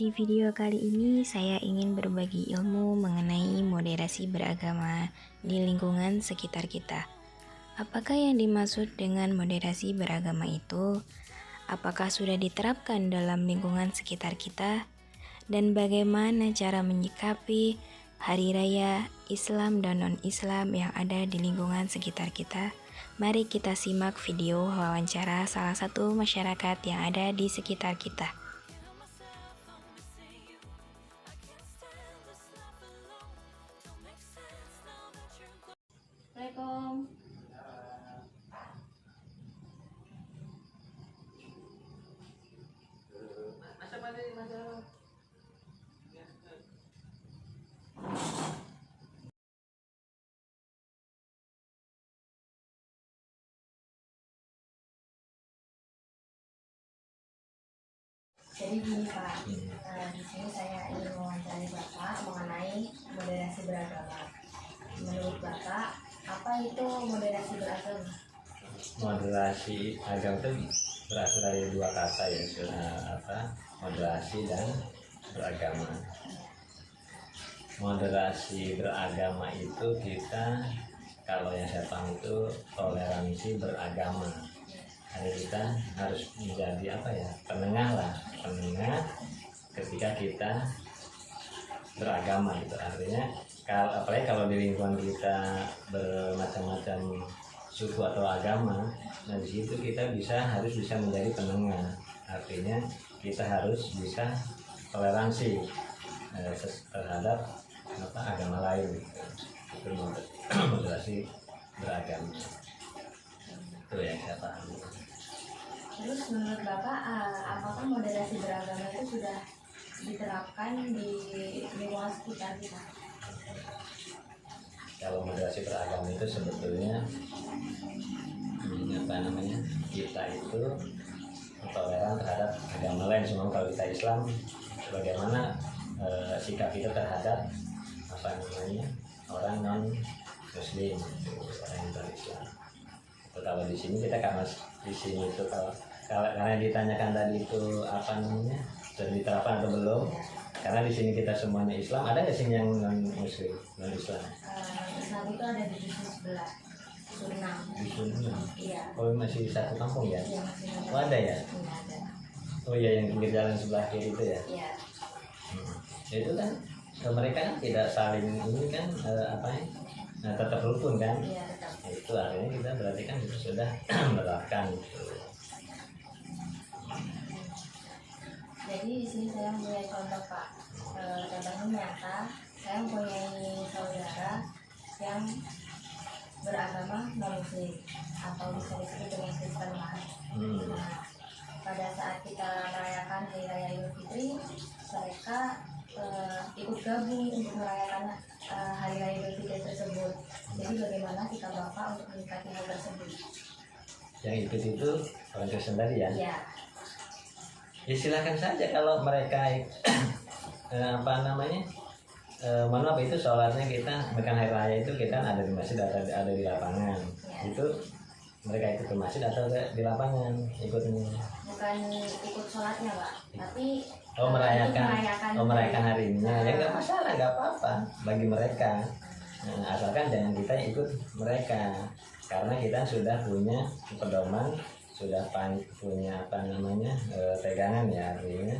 Di video kali ini saya ingin berbagi ilmu mengenai moderasi beragama di lingkungan sekitar kita. Apakah yang dimaksud dengan moderasi beragama itu? Apakah sudah diterapkan dalam lingkungan sekitar kita? Dan bagaimana cara menyikapi hari raya Islam dan non-Islam yang ada di lingkungan sekitar kita? Mari kita simak video wawancara salah satu masyarakat yang ada di sekitar kita. Assalamualaikum. Jadi gini Pak, di sini saya ingin mewawancari Bapak mengenai moderasi beragama. Menurut Bapak, apa itu moderasi beragama? Moderasi agama itu berasal dari dua kata ya, moderasi dan beragama. Moderasi beragama itu kita, kalau yang saya paham itu toleransi beragama. Jadi kita harus menjadi penengah ketika kita beragama gitu. Artinya apalagi kalau di lingkungan kita bermacam-macam suku atau agama, nah di situ kita harus bisa menjadi penengah. Artinya kita harus bisa toleransi terhadap agama lain. Itu moderasi beragama. Itu yang saya paham. Terus menurut Bapak, apakah moderasi beragama itu sudah diterapkan di lingkungan sekitar kita? Kalau moderasi beragama itu sebetulnya kita itu toleran terhadap agama lain. Cuma kalau kita Islam, bagaimana sikap kita terhadap orang non Muslim, orang non Islam. Kalau di sini kita karena ditanyakan tadi itu sudah diterapkan atau belum? Karena di sini kita semuanya Islam, ada nggak sih yang non Muslim, non Islam? Islam itu ada di dusun sebelah, Surinam. Di Surinam. Iya. Oh, masih satu kampung ya? Iya, masih ada. Oh, ada ya? Iya, ada. Oh iya, yang pinggir jalan sebelah kiri itu ya? Iya. Ya, itu kan mereka kan tidak saling ini kan tetap rukun kan? Iya, tetap. Itu artinya kita berarti kan itu sudah menerapkan gitu. Jadi di sini saya mempunyai contoh Pak, contohnya nyata. Saya mempunyai saudara yang beragama non-Muslim atau bisa disebut dengan Kristen lah. Nah, pada saat kita merayakan Hari Raya Idul Fitri, mereka ikut gabung untuk merayakan Hari Raya Idul Fitri tersebut. Jadi bagaimana kita Bapak untuk menyikapi hal tersebut? Yang ikut itu orang Kristen tadi ya? Iya. Ya silakan saja kalau mereka mohon maaf, itu sholatnya kita bukan hari raya itu kita ada di masjid atau ada di lapangan ya. Itu mereka ikut ke masjid atau di lapangan ikutnya? Bukan ikut sholatnya Pak, tapi merayakan harinya ya nggak masalah, nggak apa-apa bagi mereka. Nah, asalkan jangan kita ikut mereka, karena kita sudah punya pedoman, sudah punya pegangan ya, artinya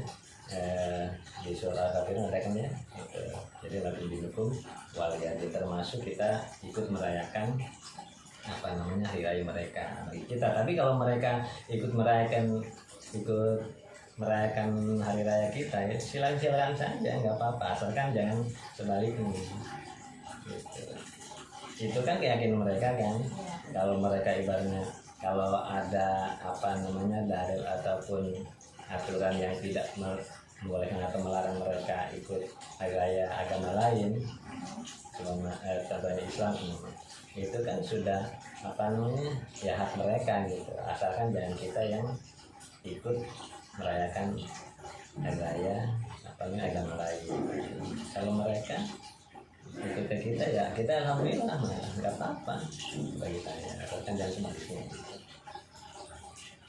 di surah Al-Kafirun ada kan ya, jadi lalu dihukum waljadi, termasuk kita ikut merayakan hari raya mereka kita. Tapi kalau mereka ikut merayakan hari raya kita ya silakan saja, nggak apa-apa, asalkan jangan sebaliknya gitu. Itu kan keyakinan mereka kan. Kalau mereka ibaratnya kalau ada dalil ataupun aturan yang tidak membolehkan atau melarang mereka ikut hari raya agama lain, contohnya Islam, itu kan sudah ya hak mereka gitu, asalkan jangan kita yang ikut merayakan hari raya agama lain. Kalau mereka ikut ke kita ya kita alhamdulillah, nggak apa-apa bagi saya, asalkan jangan sebaliknya.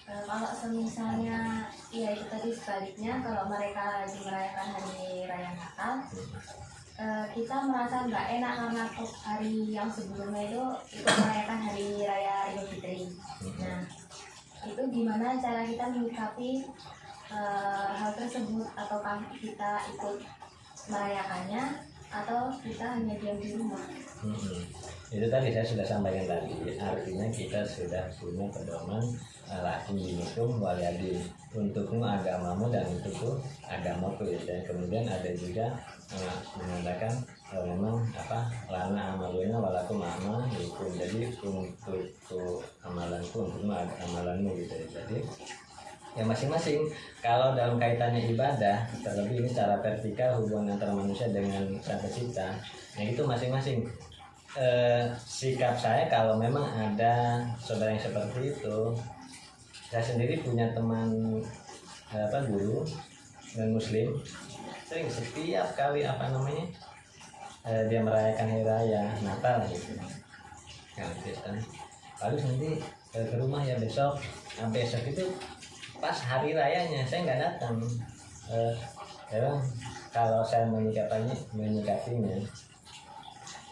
Kalau misalnya Iya, itu tadi sebaliknya, kalau mereka lagi merayakan hari raya Natal, kita merasa nggak enak karena hari yang sebelumnya itu ikut merayakan hari raya Idul Fitri. Nah, itu gimana cara kita menyikapi hal tersebut? Ataukah kita ikut merayakannya atau kita hanya diam di rumah? Itu tadi saya sudah sampaikan tadi, artinya kita sudah punya pedoman lakum dinukum waliyadin, untukmu agamamu dan untukku agamaku ya. Dan kemudian ada juga mengatakan memang apa lana amalunya walakum amal gitu, jadi untuk amalanku untukmu amalanmu gitu ya. Jadi ya masing-masing. Kalau dalam kaitannya ibadah, terlebih ini secara vertikal hubungan antara manusia dengan sang pencipta, nah itu masing-masing. Sikap saya kalau memang ada saudara yang seperti itu, saya sendiri punya teman guru dan muslim, sering setiap kali dia merayakan hari raya Natal gitu, nah, Kristen, lalu nanti ke rumah ya besok itu pas hari rayanya saya nggak datang. Kalau saya menyikapinya,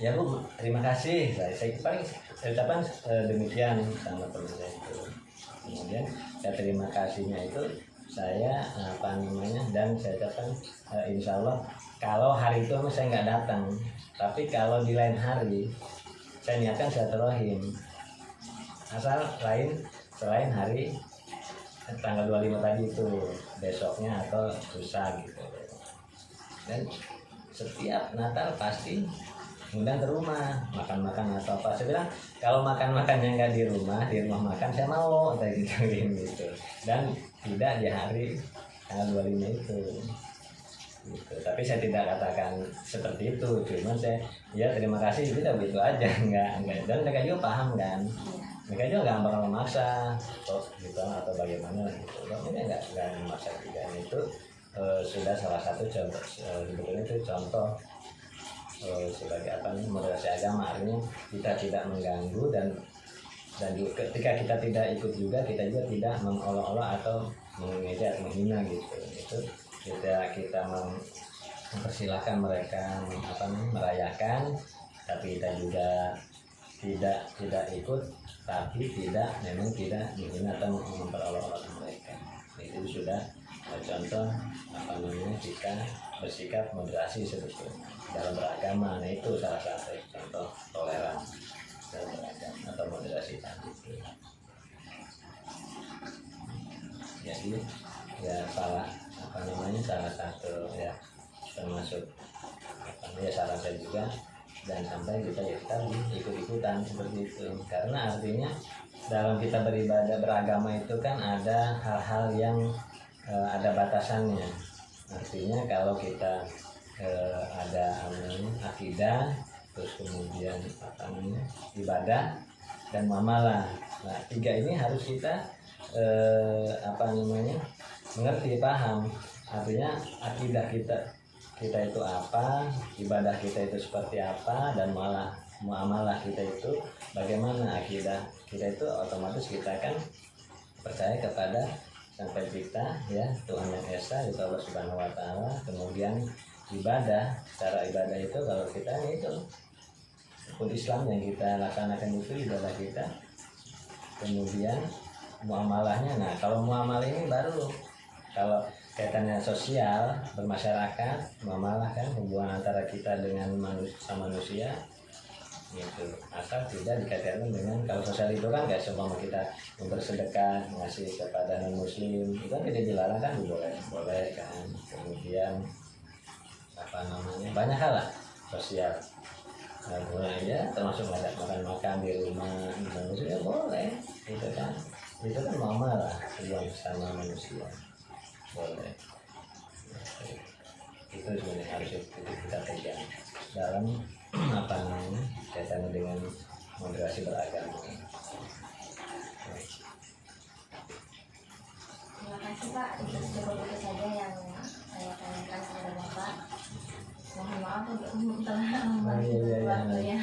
ya Bu, terima kasih. Saya paling ucapan demikian sama teman saya itu. Kemudian saya terima kasihnya itu saya dan saya ucapkan insya Allah kalau hari itu saya nggak datang, tapi kalau di lain hari saya niatkan silaturahim, asal selain hari tanggal 25 tadi itu, besoknya atau lusa gitu. Dan setiap Natal pasti undang ke rumah makan-makan atau apa. Saya bilang kalau makan-makannya nggak di rumah makan saya mau kayak gitu. Dan tidak di hari tanggal 25 itu gitu. Tapi saya tidak katakan seperti itu, cuman saya ya terima kasih tidak begitu aja, enggak. Dan mereka juga paham kan, mereka juga nggak bakal memaksa gitu atau bagaimana gitu. Mereka nggak memaksa juga. Itu sudah salah satu contoh, sebetulnya itu contoh sebagai moderasi agama, artinya kita tidak mengganggu dan juga ketika kita tidak ikut juga kita juga tidak mengolok-olok atau mengejek atau menghina gitu. Itu kita mempersilahkan mereka merayakan, tapi kita juga tidak ikut, tapi memang tidak menghina atau memperolok-olok mereka. Itu sudah contoh jika bersikap moderasi sebetulnya dalam beragama. Nah itu salah satu contoh toleransi dalam beragama atau moderasi tadi. Jadi ya salah satu ya termasuk saran saya juga, dan sampai kita ikut-ikutan seperti itu, karena artinya dalam kita beribadah beragama itu kan ada hal-hal yang ada batasannya. Artinya kalau kita ada akidah, terus kemudian ibadah dan muamalah. Nah, tiga ini harus kita mengerti, paham. Artinya akidah kita itu apa, ibadah kita itu seperti apa, dan muamalah kita itu bagaimana. Akidah kita itu otomatis kita kan percaya kepada Sang Pencipta ya, Tuhan yang Esa, itu Allah Subhanahu wa taala. Kemudian ibadah, cara ibadah itu kalau kita itu pun Islam yang kita laksanakan itu ibadah kita. Kemudian muamalahnya, nah kalau muamalah ini baru kalau kaitannya sosial bermasyarakat, muamalah kan hubungan antara kita dengan manusia gitu, asal tidak dikaitkan dengan, kalau sosial itu kan nggak seumpama kita bersedekah ngasih kepada non muslim itu kan tidak dilarang kan, boleh kan. Kemudian banyak hal lah sosial, mulai aja termasuk ngajak makan di rumah manusia boleh gitu kan. Itu kan muamalah hubungan sama manusia, boleh. Itu sebenarnya harus kita pegang dalam kaitannya dengan moderasi beragama. Terima kasih Pak, itu cukup itu saja yang saya tanyakan kepada Bapak. Mohon maaf untuk telah waktunya.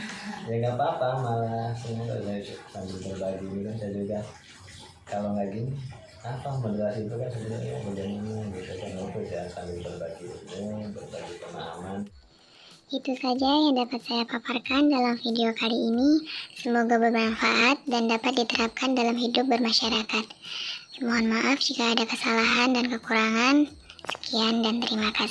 Ya nggak apa-apa, malah senang kalau saya sambil berbagi ini kan. Saya juga kalau nggak gini apa moderasi itu kan sebenarnya bagaimana gitu kan, itu ya sambil berbagi ilmu, berbagi pemahaman. Itu saja yang dapat saya paparkan dalam video kali ini. Semoga bermanfaat dan dapat diterapkan dalam hidup bermasyarakat. Mohon maaf jika ada kesalahan dan kekurangan. Sekian dan terima kasih.